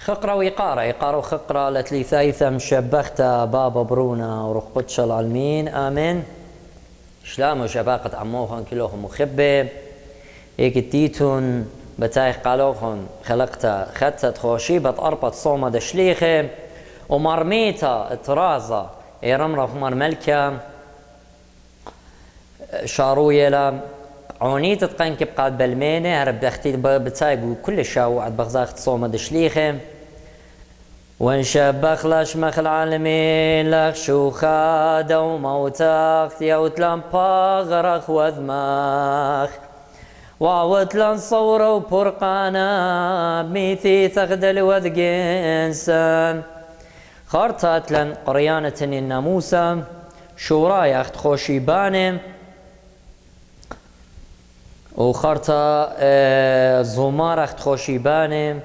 خقرة وإقارة إقارة وخقرة لتلي ثايثة مشبختا بابا برونا ورخ قدش العالمين آمين. شلام وشباقة عموخن كلهم مخبة إيك تيتون بتايخ قالوخن خلقتا خدت خوشيبة أربط صومة دشليخة ومرميتا ترازة إيرمرخ مرملكة شارويلا عونيت تقنك بقاد بالمينة هرب اختي بتايقو كل شاو عد بغزاخت صومة دشليخة وانشبخ لشمخ العالمين لخ شوخاد وموتاخ يوتلان باغرخ وذماخ وعوتلان صورة وبرقانا بميثي ثغدل وذقنسان خارتاتلن قريانة الناموسة شوراي اخت خوشيبانه وخارتا زومار اخت خوشيبانه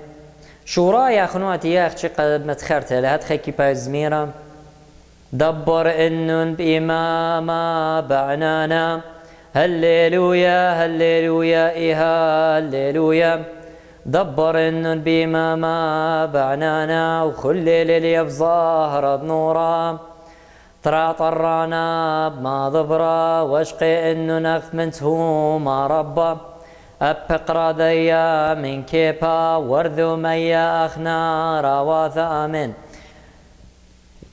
شوراي اخنواتي يا اخت قد متخرته لهات خيكي بايزميرا دبر انن بإماما بعنانا هللويا هللويا إيها هللويا دبر انن بإماما بعنانا وخلل لي بظاهر نورا ترى طرانا بما ضبرا واشقي انو نخف منته ما ربا ابقرا ذيا من كيبا ورذو ميا اخنا رواثا امين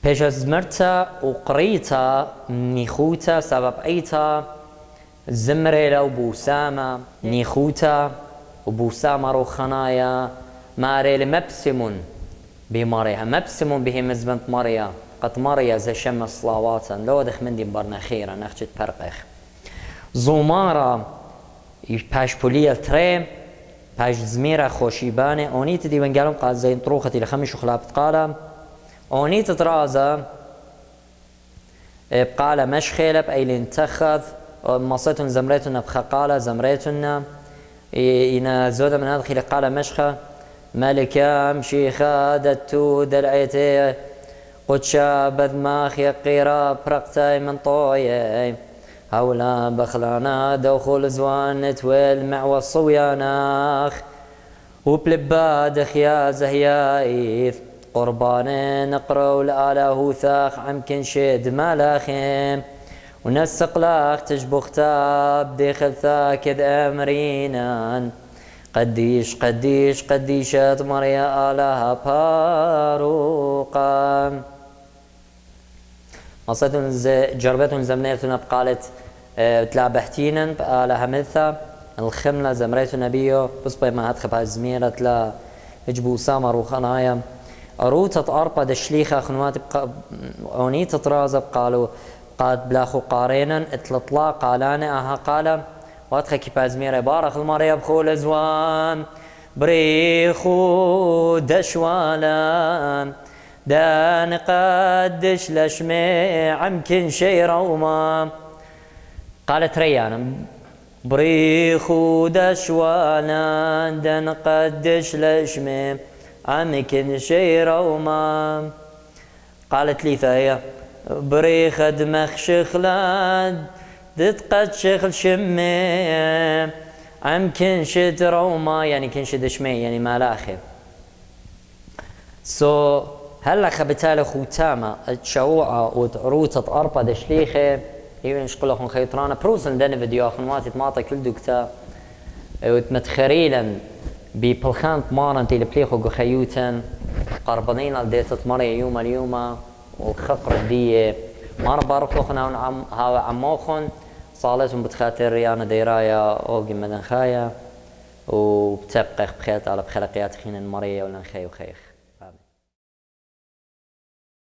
بيش زمرتا وقريتا نيخوتا سبب ايتا زمريلا وبوسامة نيخوتا وبوسامة روخنايا ماريل مبسم بماريها مبسم به مزبنت ماريا قد مريا زي شم صلاواتا لو دخ من دي برنا خيرا نخجت برقخ زومارا باش بوليا تري باش زميرا خوشيباني اونيت دي ونقالهم قال زي طروختي لخمش وخلابت قال اونيت ترازا بقال مشخيلة بأيلين تخذ مصيتن زمريتنا بخقالة زمريتنا إنا زودة من هذا قال مشخة ملكا مشيخة دتو دلعيتي قدشا بذماخ يقيرا برقتاي من طوية هولا بخلانا دخول زوان تويل مع والصوياناخ وبلباد يا زهيايث قربان نقرو الآله ثاخ عمكن شد مالاخيم ونسق لاخ تجبختا بديخل ثاكد أمرينان قديش قديش قديشات مريا آلها باروقا مصيتون جربتون زمنيتون بقالت تلابحتينا بآلها مثا الخملة زمريتون نبيو بس ما هتخبها زميرة لا اجبو سامر وخنايا أروتة أربا دشليخة خنوات أونيت طرازة بقالوا قاد بلاخو قارينا اتلطلا قالانا أها قالا واتخا كي بازميرة بارخ المريا بخول زوان بريخو دشوالا دان قدش لشمي عمكن شي روما قالت ريانا بريخو دشوالا دان قدش لشمي عمكن شي روما قالت لي ثايا بريخ دمخ شخلاد دتقد شغل شمي عم كنشد روما يعني كنشد شمي يعني مالاخي هلا خبتالي خوتاما تشوعة وتعروتة أربا دشليخة يبين شقول لكم خيطرانا بروسن دان فيديو أخنواتي تماطا كل دوكتا وتمتخريلا ببلخان مارن تيلي بليخو خيوتا قربانين الديتة مريا يوم اليوم والخقر دي مار بارخ لخنا هاو عموخن صالتهم بتخاطر ريانا ديرايا اوغي مدن خايا وبتبقى بخيات على بخلقيات خين المريا ولن خي وخيخ